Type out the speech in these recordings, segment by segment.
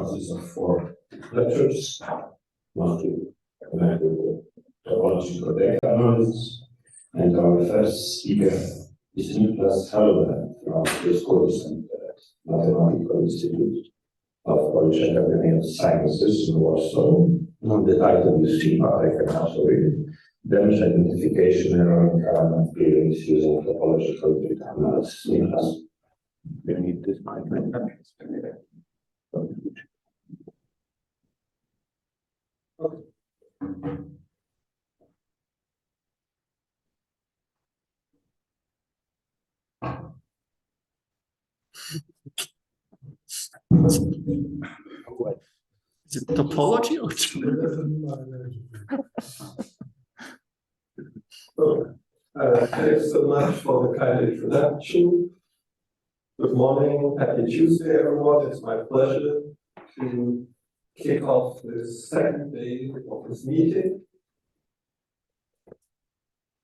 consists of 4 lectures, mostly connected with topological data analysis. And our first speaker is Niklas Hellmer from Dioscuri Centre, Mathematical Institute of Polish Academy of Sciences in Warsaw. The title you see, but I can also read it. Damage identification around element fields using topological data analysis. Niklas, you need this mic. Is it topology or Thanks so much for the kind introduction. Good morning, happy Tuesday, everyone. It's my pleasure to kick off this second day of this meeting.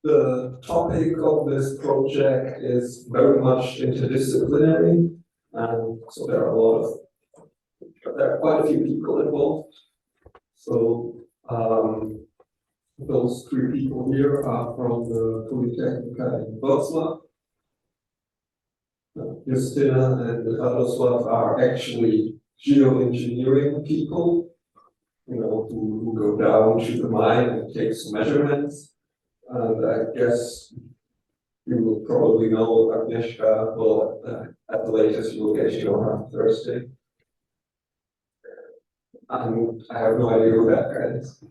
The topic of this project is very much interdisciplinary, and so there are quite a few people involved. So those 3 people here are from the Politechnika in Wrocław. Justyna and Radosław are actually geoengineering people, who go down to the mine and take some measurements. And I guess you will probably know Agnieszka, well, at the latest you will get your on Thursday. And I have no idea who that guy is.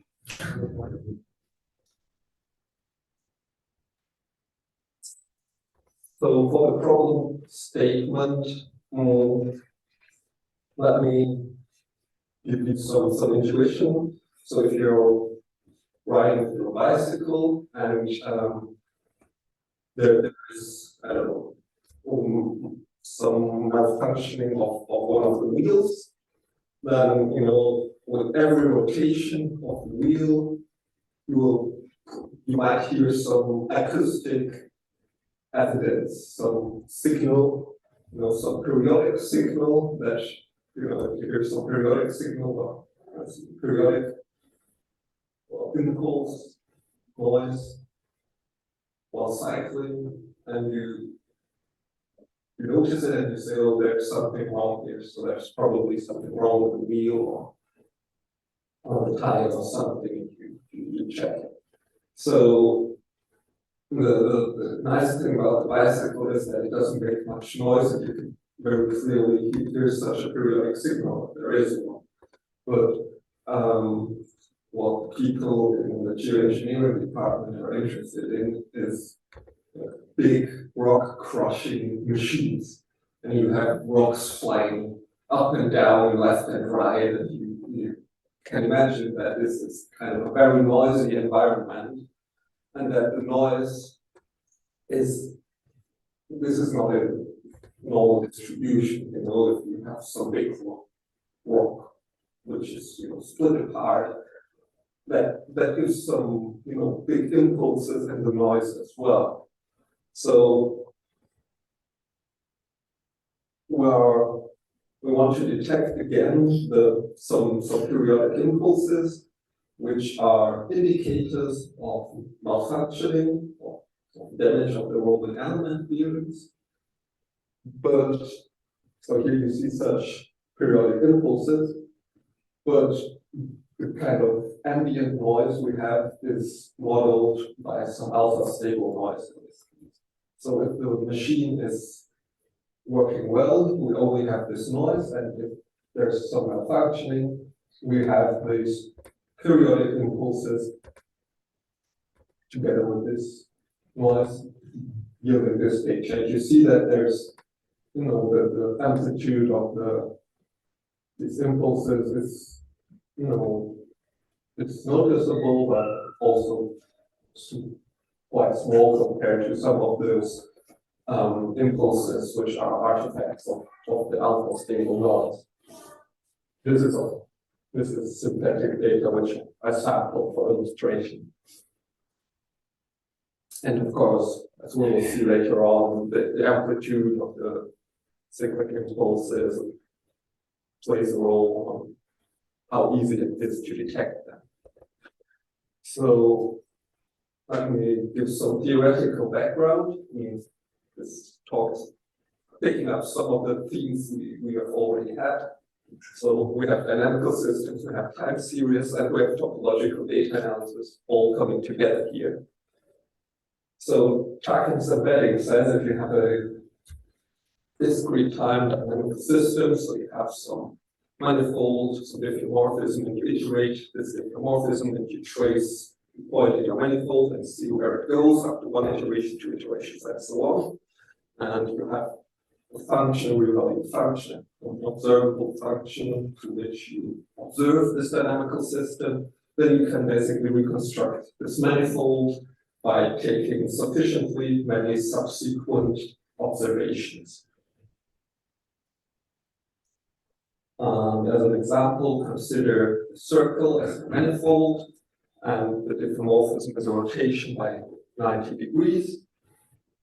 So for the problem statement, let me give you some intuition. So if you're riding through a bicycle and there is, I don't know, some malfunctioning of one of the wheels, then, with every rotation of the wheel, you might hear some acoustic evidence, some signal, some periodic signal that, if you hear some periodic signal or periodic impulse, noise while cycling, and you notice it and you say, oh, there's something wrong here, so there's probably something wrong with the wheel or the tire or something, you check it. So the nice thing about the bicycle is that it doesn't make much noise, and you can very clearly hear such a periodic signal if there is one. But what people in the geoengineering department are interested in is big rock crushing machines, and you have rocks flying up and down, left and right, and you can imagine that this is kind of a very noisy environment, and that the noise is not a normal distribution. If you have some big rock which is split apart, that gives some big impulses in the noise as well. So we want to detect again some periodic impulses which are indicators of malfunctioning or damage of the rolling element bearings. But so here you see such periodic impulses, but the kind of ambient noise we have is modeled by some alpha stable noise. So if the machine is working well, we only have this noise, and if there's some malfunctioning, we have these periodic impulses together with this noise yielding this picture. And you see that there's, the amplitude of these impulses is, it's noticeable, but also quite small compared to some of those impulses which are artifacts of the alpha stable noise. This is synthetic data which I sampled for illustration. And of course, as we will see later on, the amplitude of the cyclic impulses plays a role on how easy it is to detect them. So let me give some theoretical background. This talk's picking up some of the themes we have already had. So we have dynamical systems, we have time series, and we have topological data analysis all coming together here. So Tarkin's embedding says if you have a discrete time dynamical system, so you have some manifold, some diffeomorphism, and you iterate this diffeomorphism and you trace the point in your manifold and see where it goes after one iteration, two iterations, and so on. And you have a function, a real value function, an observable function to which you observe this dynamical system. Then you can basically reconstruct this manifold by taking sufficiently many subsequent observations. As an example, consider a circle as a manifold, and the diffeomorphism is a rotation by 90 degrees.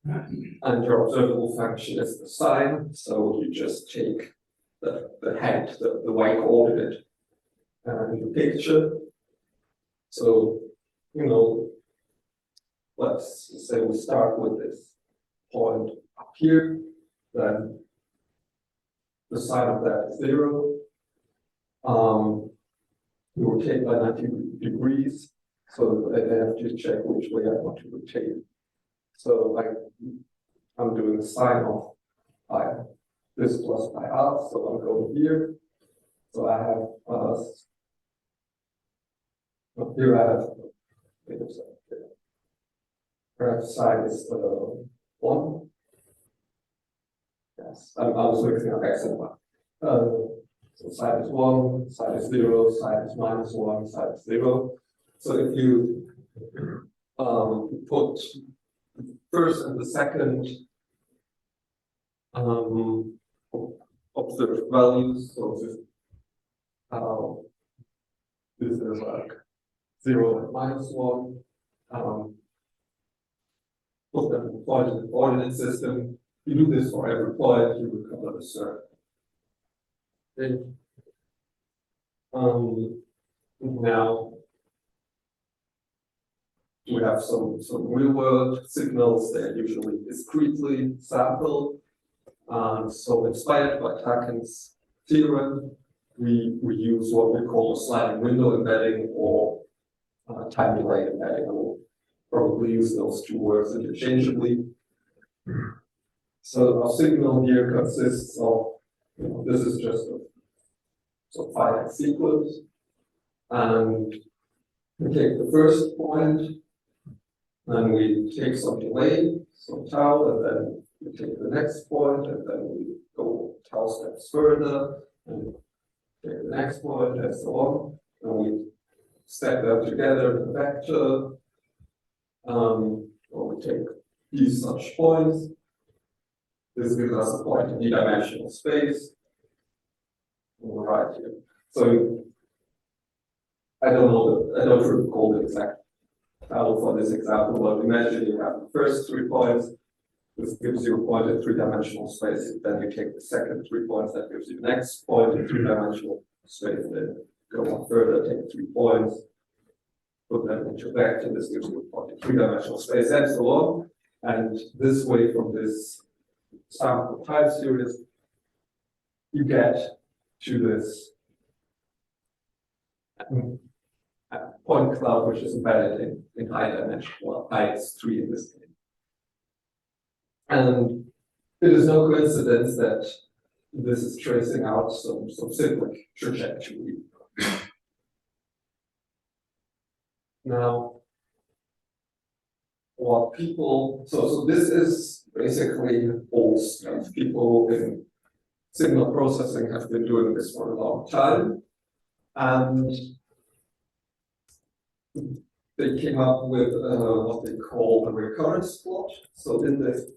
And your observable function is the sine, so you just take the head, the y coordinate in the picture. So, let's say we start with this point up here, then the sine of that is 0. We rotate by 90 degrees, so I have to check which way I want to rotate. So I'm doing the sine of pi, this plus pi half, so I'm going here. So I have, here I have, perhaps sine is 1. Yes, I was mixing up x and y. So sine is 1, sine is 0, sine is minus 1, sine is 0. So if you put first and the second observed values, so this is like 0 and minus 1, put them in the coordinate system. You do this for every point, you recover the circle. Okay. Now we have some real world signals. They're usually discretely sampled. So inspired by Tarkin's theorem, we use what we call a sliding window embedding or time delay embedding. I will probably use those two words interchangeably. So our signal here consists of, this is just a finite sequence, and we take the first point, and we take some delay, some tau, and then we take the next point, and then we go tau steps further, and take the next point, and so on, and we stack them together in a vector, or we take these such points. This gives us a point in d-dimensional space. Right here. So I don't recall the exact value for this example, but imagine you have the first 3 points. This gives you a point in 3-dimensional space. Then you take the second 3 points, that gives you the next point in 3-dimensional space. Then go on further, take 3 points, put them into a vector. This gives you a point in 3-dimensional space, and so on. And this way, from this sample time series, you get to this point cloud, which is embedded in high dimension. Well, I is 3 in this case. And it is no coincidence that this is tracing out some cyclic trajectory. Now, what people, so this is basically old stuff. People in signal processing have been doing this for a long time, and they came up with what they call a recurrence plot. So in this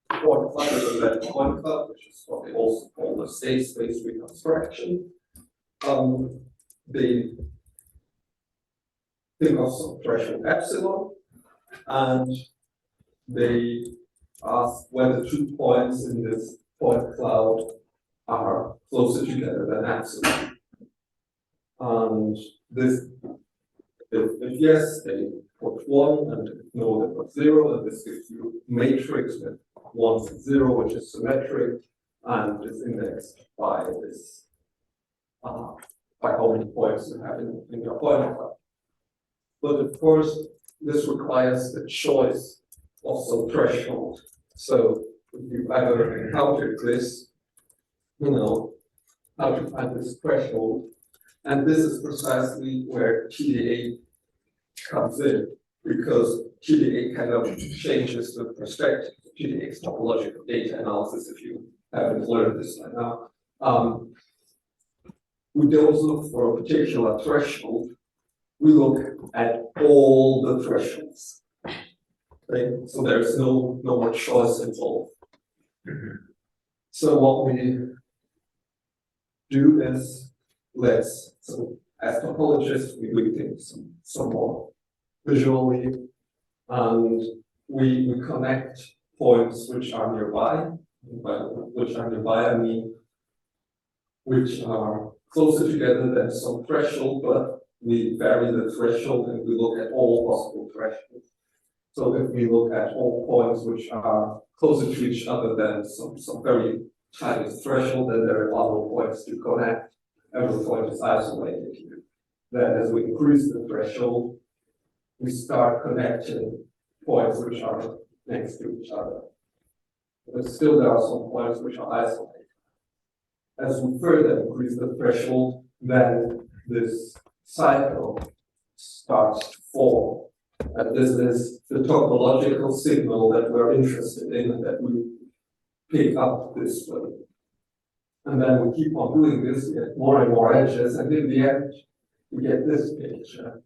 point cloud, there's a point cloud, which is what they also call the state space reconstruction. They think of some threshold epsilon, and they ask whether 2 points in this point cloud are closer together than absolute. And this, if yes, they put 1, and if no, they put 0, and this gives you a matrix with 1 and 0, which is symmetric, and is indexed by this, by how many points you have in your point cloud. But of course, this requires the choice of some threshold. So if you ever encountered this, you know how to find this threshold. And this is precisely where TDA comes in, because TDA kind of changes the perspective. TDA is topological data analysis, if you haven't learned this by now. We don't look for a particular threshold, we look at all the thresholds. Okay? So there's no more choice involved. So what we do is, so as topologists, we do things some more visually, and we connect points which are nearby. By which are nearby, I mean which are closer together than some threshold, but we vary the threshold and we look at all possible thresholds. So if we look at all points which are closer to each other than some very tiny threshold, then there are other points to connect. Every point is isolated here. Then as we increase the threshold, we start connecting points which are next to each other. But still there are some points which are isolated. As we further increase the threshold, then this cycle starts to form. And this is the topological signal that we're interested in and that we pick up this way. And then we keep on doing this, we get more and more edges, and in the end, we get this picture.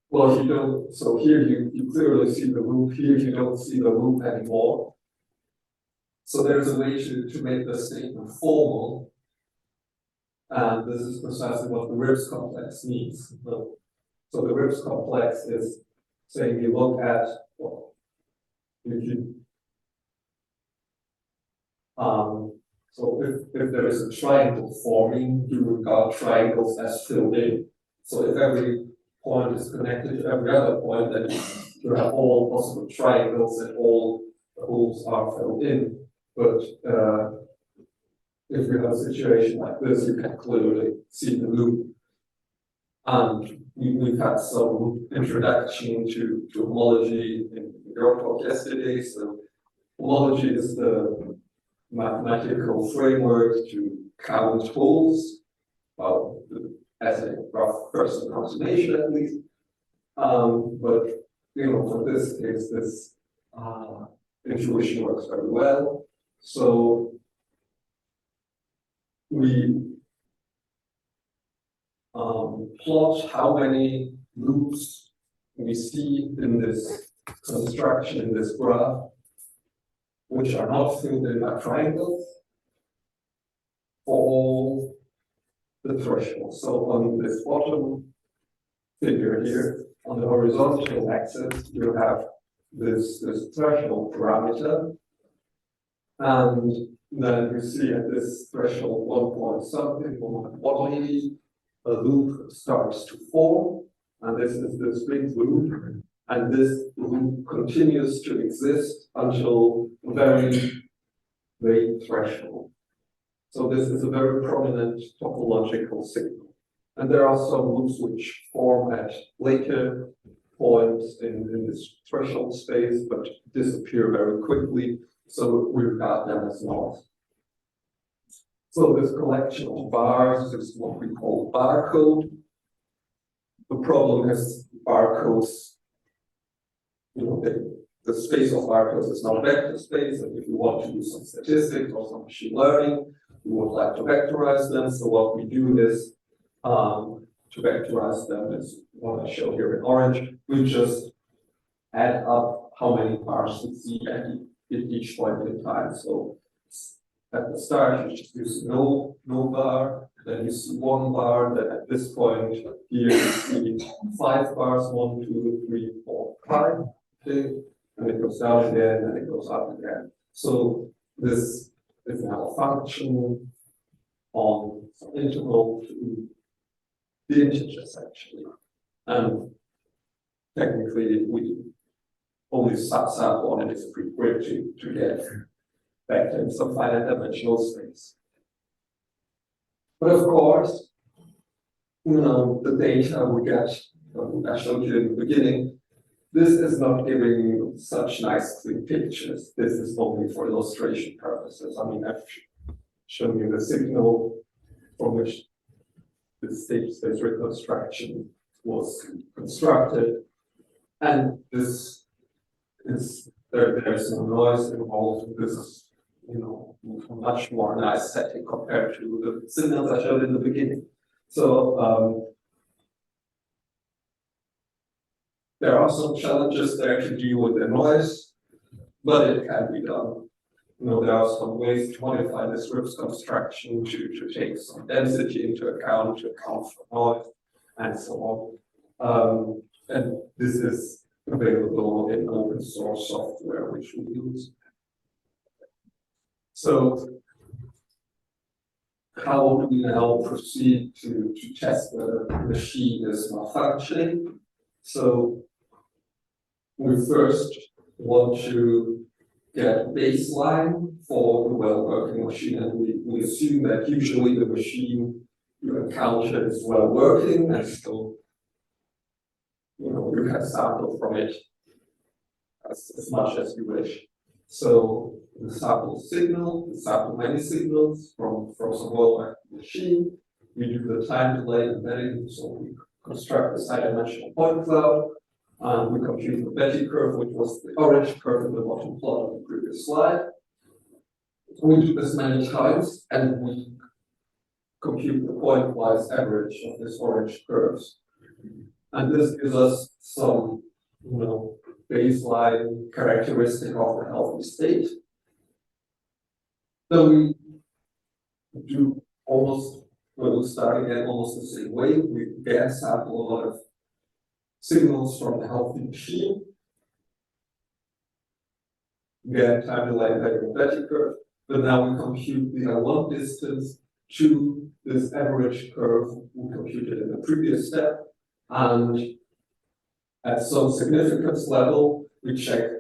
Well, you don't, so here you clearly see the loop, here you don't see the loop anymore. So there's a way to make the statement formal, and this is precisely what the Ribbs complex means. So the Ribbs complex is saying you look at, well, if you, so if there is a triangle forming, you regard triangles as filled in. So if every point is connected to every other point, then you have all possible triangles and all the holes are filled in. But if you have a situation like this, you can clearly see the loop. And we've had some introduction to homology in your talk yesterday. So homology is the mathematical framework to count holes, well, as a rough first approximation at least. But you know, for this case, this intuition works very well. So we plot how many loops we see in this construction, in this graph, which are not filled in by triangles, for all the thresholds. So on this bottom figure here, on the horizontal axis, you have this threshold parameter, and then you see at this threshold 1 point something, 180, a loop starts to form, and this is this big loop, and this loop continues to exist until a very late threshold. So this is a very prominent topological signal. And there are some loops which form at later points in this threshold space, but disappear very quickly, so we regard them as lost. So this collection of bars is what we call barcode. The problem is barcodes, you know, the space of barcodes is not vector space, and if you want to do some statistics or some machine learning, we would like to vectorize them. So what we do is, to vectorize them is what I show here in orange. We just add up how many bars we see at each point in time. So at the start, you just use no bar, then you see 1 bar, then at this point here you see 5 bars, 1, 2, 3, 4, 5, okay, and it goes down again, and it goes up again. So this is now a function on some integral to the integers actually. And technically we only subsample on a discrete grid to get vector in some finite dimensional space. But of course, the data we get, I showed you in the beginning, this is not giving such nice clean pictures. This is only for illustration purposes. I mean, I've shown you the signal from which the state space reconstruction was constructed. And this is, there's no noise involved. This is, a much more nice setting compared to the signals I showed in the beginning. So, there are some challenges there to deal with the noise, but it can be done. There are some ways to modify this RIPS construction to take some density into account, to account for noise, and so on. And this is available in open source software, which we use. So, how do we now proceed to test whether the machine is malfunctioning? So, we first want to get baseline for the well-working machine, and we assume that usually the machine you encounter is well-working, and so you can sample from it as much as you wish. So we sample signal, we sample many signals from some well-working machine. We do the time delay embedding, so we construct a high-dimensional point cloud. And we compute the Betty curve, which was the orange curve in the bottom plot of the previous slide. We do this many times, and we compute the pointwise average of this orange curves. And this gives us some, baseline characteristic of the healthy state. Then we do we start again almost the same way. We again sample a lot of signals from the healthy machine. Again, time delay embedding the Betty curve, but now we compute the L1 distance to this average curve we computed in the previous step, and at some significance level, we check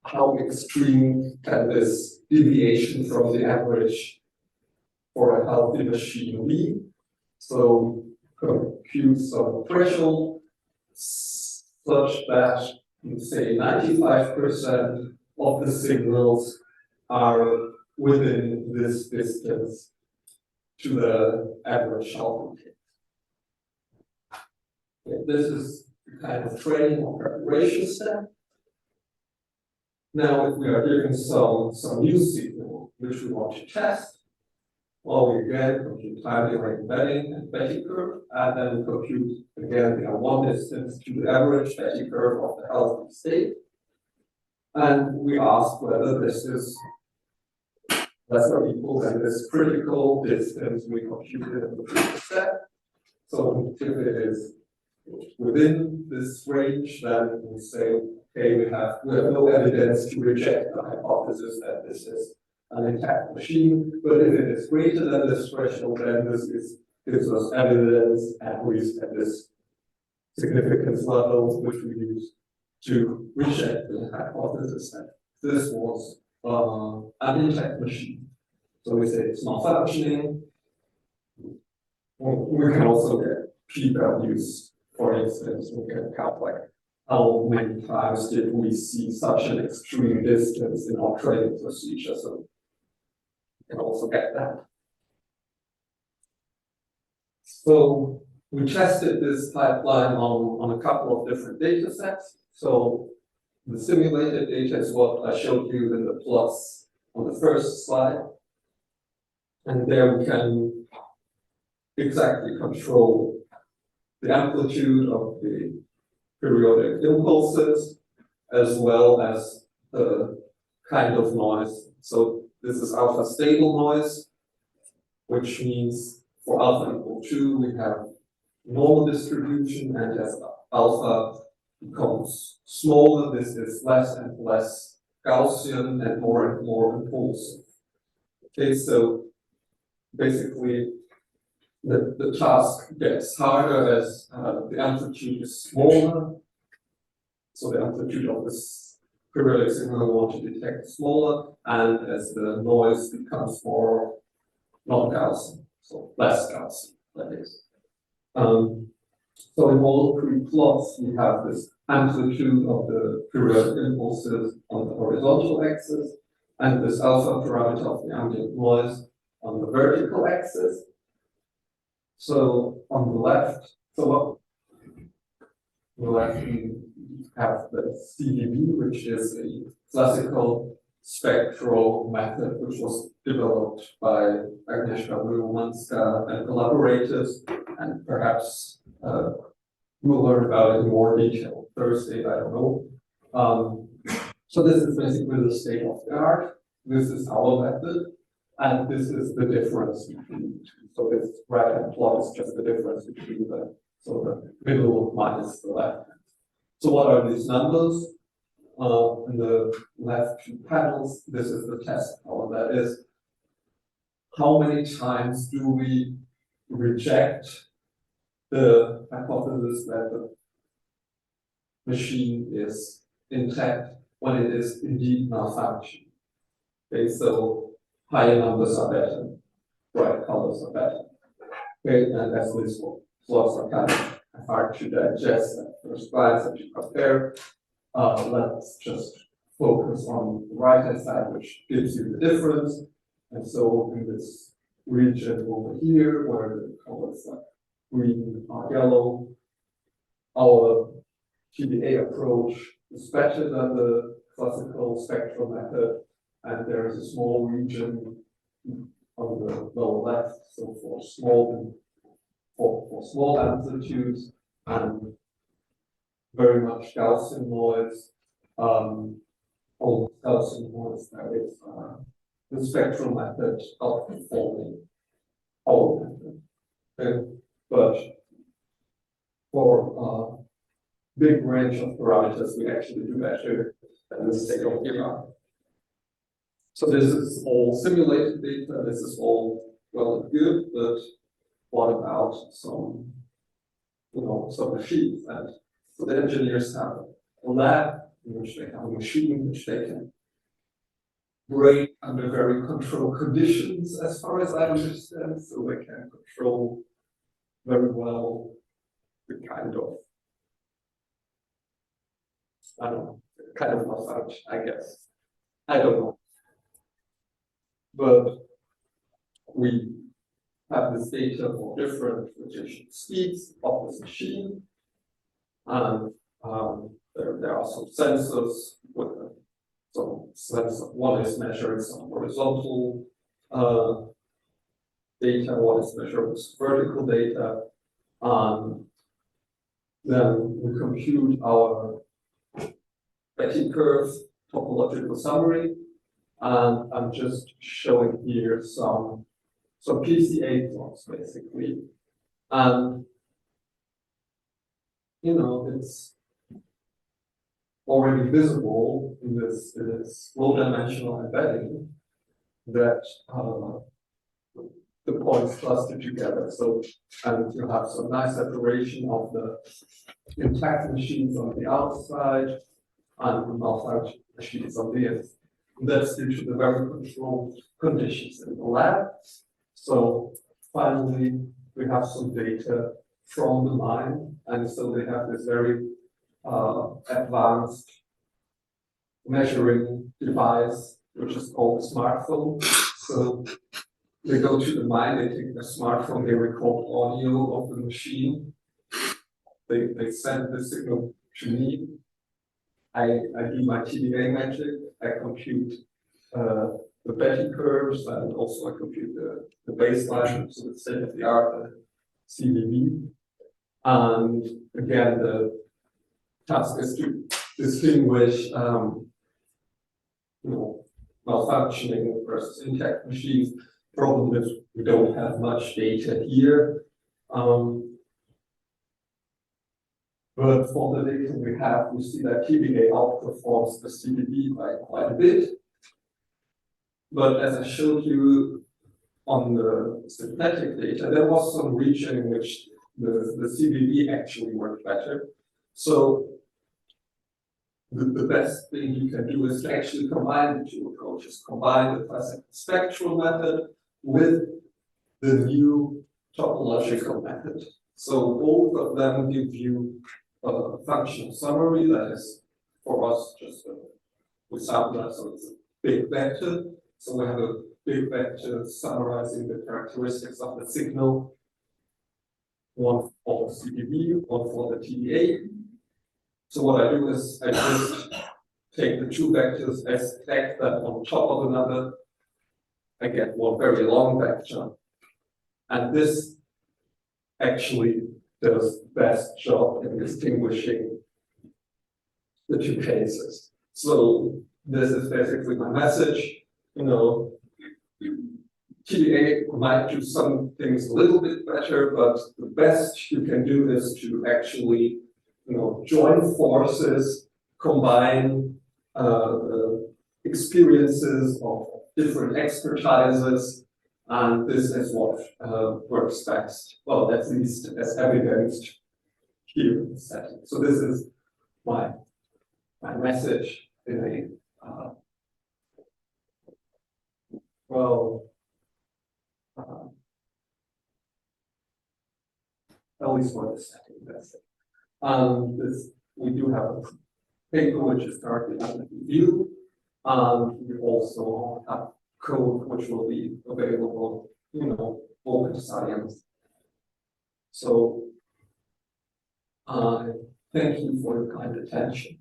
how extreme can this deviation from the average for a healthy machine be. So compute some threshold such that you say 95% of the signals are within this distance to the average healthy case. Okay, this is the kind of training or preparation step. Now, if we are given some new signal which we want to test, well, we again compute time delay embedding and Betty curve, and then we compute again the L1 distance to the average Betty curve of the healthy state. And we ask whether this is less or equal than this critical distance we computed in the previous step. So if it is within this range, then we say, okay, we have no evidence to reject the hypothesis that this is an intact machine, but if it is greater than this threshold, then this gives us evidence, at least at this significance level, which we use to reject the hypothesis that this was an intact machine. So we say it's not functioning. We can also get p-values, for instance. We can count how many times did we see such an extreme distance in our training procedure. So we can also get that. So we tested this pipeline on a couple of different data sets. So the simulated data is what I showed you in the plots on the first slide. And there we can exactly control the amplitude of the periodic impulses as well as the kind of noise. So this is alpha stable noise, which means for alpha equal 2, we have normal distribution, and as alpha becomes smaller, this is less and less Gaussian and more impulsive. Okay, so basically the task gets harder as the amplitude is smaller. So the amplitude of this periodic signal we want to detect is smaller, and as the noise becomes more non-Gaussian, so less Gaussian, that is. So in all three plots, we have this amplitude of the periodic impulses on the horizontal axis, and this alpha parameter of the ambient noise on the vertical axis. So on the left, we have the CDB, which is a classical spectral method which was developed by Agnieszka Wyłomanska and collaborators, and perhaps we'll learn about it in more detail Thursday, I don't know. So this is basically the state of the art. This is our method, and this is the difference between the two. So this right-hand plot is just the difference between the middle minus the left. So what are these numbers? In the left two panels, this is the test power. That is, how many times do we reject the hypothesis that the machine is intact when it is indeed malfunctioning? Okay, so higher numbers are better, bright colors are better. Okay, and as these plots are kind of hard to digest at first glance and to compare, let's just focus on the right-hand side, which gives you the difference. And so in this region over here, where the colors like green or yellow, our GDA approach is better than the classical spectral method, and there is a small region on the lower left, so for small amplitudes and very much Gaussian noise, almost Gaussian noise, that is the spectral method outperforming our method. Okay? But for big range of parameters, we actually do better than the state of the art. So this is all simulated data, this is all well and good, but what about some machines? And so the engineers have a lab in which they have a machine which they can break under very controlled conditions, as far as I understand, so they can control very well the kind of, malfunction, I guess. I don't know. But we have this data for different rotation speeds of this machine, and there are some sensors with some sensor. One is measuring some horizontal data, one is measuring some vertical data, and then we compute our Betty curve topological summary, and I'm just showing here some PCA plots basically, and it's already visible in this low-dimensional embedding that the points cluster together. So, and you have some nice separation of the intact machines on the outside and the malfunctioning machines on the inside. That's due to the very controlled conditions in the lab. So finally, we have some data from the mine, and so they have this very advanced measuring device, which is called a smartphone. So they go to the mine, they take their smartphone, they record audio of the machine, they send the signal to me. I do my TDA magic, I compute the Betty curves, and also I compute the baseline, so the state of the art, CDB. And again, the task is to distinguish malfunctioning versus intact machines. Problem is we don't have much data here. But for the data we have, we see that TDA outperforms the CDB by quite a bit. But as I showed you on the synthetic data, there was some region in which the CDB actually worked better. So the best thing you can do is to actually combine the two approaches, combine the classical spectral method with the new topological method. So both of them give you a functional summary that is, for us, just without that, so it's a big vector. So we have a big vector summarizing the characteristics of the signal, one for the CDB, one for the TDA. So what I do is I just take the two vectors, I stack them on top of another, I get one very long vector. And this actually does the best job in distinguishing the two cases. So this is basically my message. You know, TDA might do some things a little bit better, but the best you can do is to actually, you know, join forces, combine experiences of different expertises, and this is what works best. Well, at least as evidenced here in the setting. So this is my message in a at least for the setting. That's it. We do have a paper which is currently under review. We also have code which will be available, you know, open science. So thank you for your kind attention.